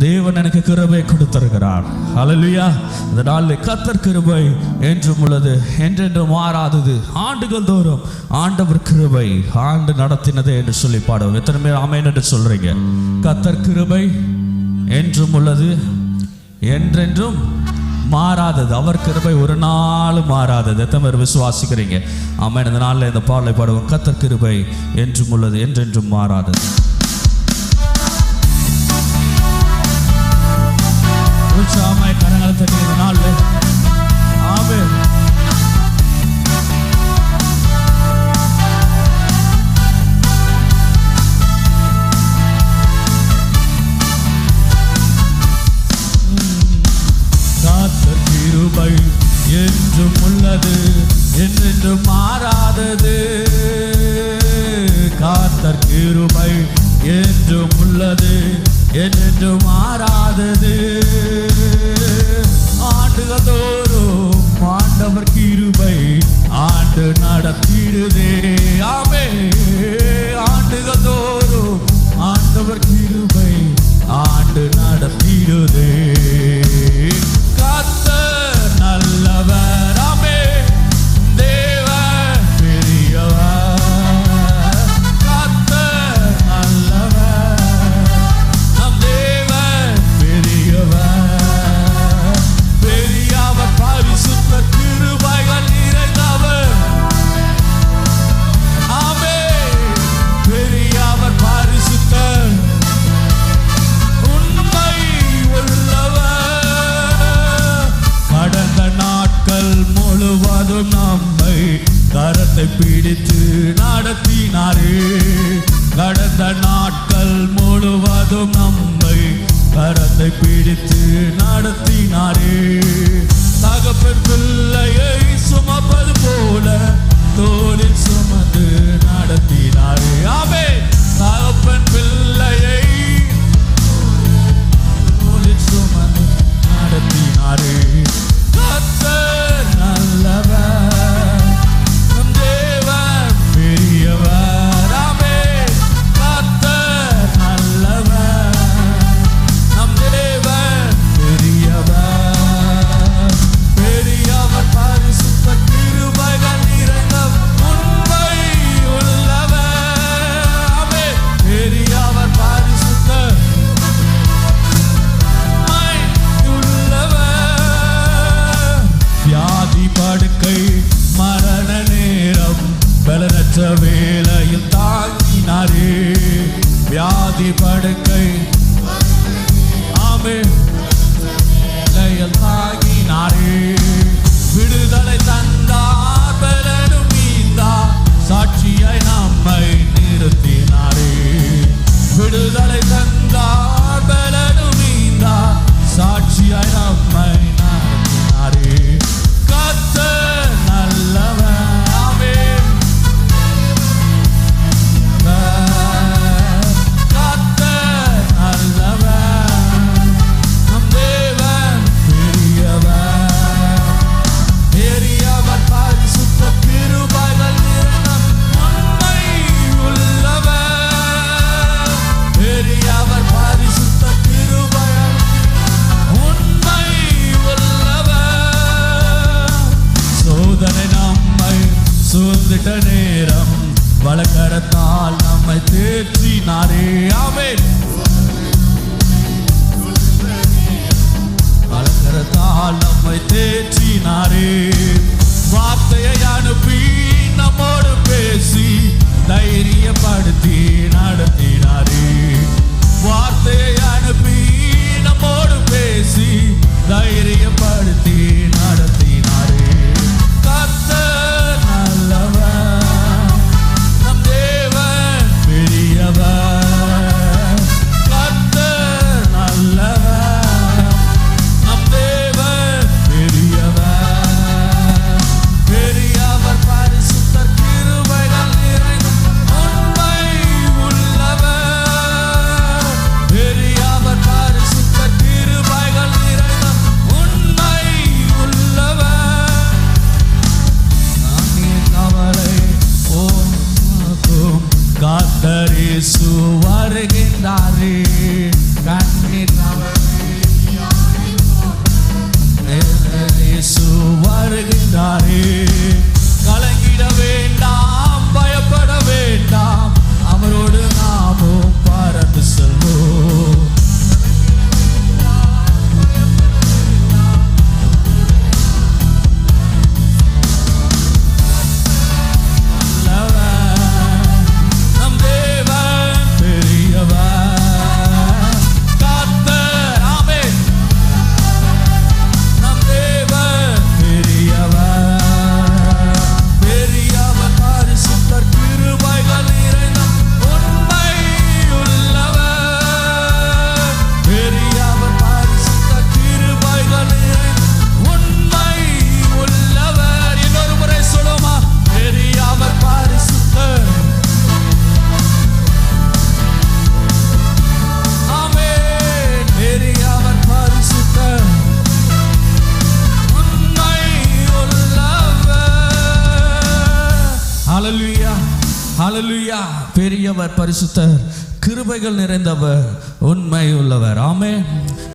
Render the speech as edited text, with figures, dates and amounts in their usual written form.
தேவன் எனக்கு கிருபை கொடுத்திருக்கிறார். ஹல்லேலூயா. இந்த நாளில் கர்த்தர் கிருபை என்றும் உள்ளது, என்றென்றும் மாறாதது. ஆண்டுகள் தோறும் ஆண்டவர் கிருபை ஆண்டு நடத்தினதே என்று சொல்லி பாடுவோம். எத்தனை பேர் ஆமென் என்று சொல்றீங்க? கர்த்தர் கிருபை என்றும் உள்ளது, என்றென்றும் மாறாதது. அவர் கிருபை ஒரு நாள் மாறாதது. எத்தனை பேர் விசுவாசிக்கிறீங்க? ஆமென். இந்த நாளில் இந்த பாடலை பாடுவோம். கர்த்தர் கிருபை என்றும் உள்ளது, என்றென்றும் மாறாதது. உற்சாகமாய் கரங்களை தட்டி இந்த நாளில் ஆமென். கர்த்தர் கிருபை என்றும் உள்ளது, என்றென்றும் மாறாதது. கர்த்தர் கிருபை என்றும் உள்ளது, என்றென்றும் மாறாதது. ஆண்டுகள் தோறும் ஆண்டவர் கிருபை ஆண்டு நடத்திடுதே. ஆமென். ஆண்டுகள் தோறும் ஆண்டவர் கிருபை ஆண்டு நடத்திடுதே. கர்த்தர் நல்லவர். ஆமென். தேவன் பெரியவர். கர்த்தர் நல்லவர். நம் தேவன் பெரியவர். பெரியவர், பரிசுத்தர், கிருபைகள் நிறைந்தவர். ஆமென். பெரியவர், பரிசுத்தர், உண்மை உள்ளவர். கடந்த நாட்கள் முழுவதும் நம்மை கரத்தை பிடித்து நடத்தினாரே. கடந்த நாட்கள் முழுவதும் நம்மை கரத்தை பிடித்து நடத்தினாரே. தகப்பன் பிள்ளையை சுமப்பது போல தோளில் சுமந்து நடத்தினாரே. ஆமென். தகப்பன் பிள்ளையை தோளில் சுமந்து நடத்தினாரே. கர்த்தர் நல்லவர். நம் தேவன் பெரியவர். ஆமென். கர்த்தர் நல்லவர். நம் தேவன் பெரியவர். பெரியவர், பரிசுத்த, கிருபைகள் நிறைந்தவர், உண்மை உள்ளவர். ஆமென். பெரியவர், பரிசுத்தர், உண்மை உள்ளவர். வியாதி படுக்கை மரண நேரம் பலனற்ற வேளையில் தாங்கினாரே. வியாதி படுக்கை ஆமென் வேளையில் தாங்கினாரே. விடுதலை தந்தார், பலனும் மீந்தார், சாட்சியாய் நம்மை நிறுத்தினாரே. விடுதலை தந்தார், பலனும் மீந்தார், சாட்சியாய் நம்மை நடத்தினாரே. கர்த்தர் நல்லவர். ஆமென். கர்த்தர் நல்லவர். நம் தேவன் பெரியவர். பெரியவர், பரிசுத்த, கிருபைகள் நிறைந்தவர், உண்மை உள்ளவர். பெரியவர், பரிசுத்த, கிருபைகள் உண்மை உள்ளவர். சோதனை நம்மை சூழ்ந்திட்ட நேரம் வலக்கரத்தால் நம்மை தேற்றினாரே. ஆமென். வலக்கரத்தால் நம்மை தேற்றினாரே. வார்த்தையை அனுப்பி நம்மோடு பேசி தைரியப்படுத்தி நடத்தினாரே. வார்த்தையை அனுப்பி நம்மோடு பேசி தைரியப்படுத்தி நடத்தினாரே. கர்த்தர் நல்லவர். நம் தேவன் பெரியவர். ஹல்லேலூயா, ஹல்லேலூயா. பெரியவர், பரிசுத்தர், கிருபைகள் நிறைந்தவர், உண்மை உள்ளவர். ஆமென்.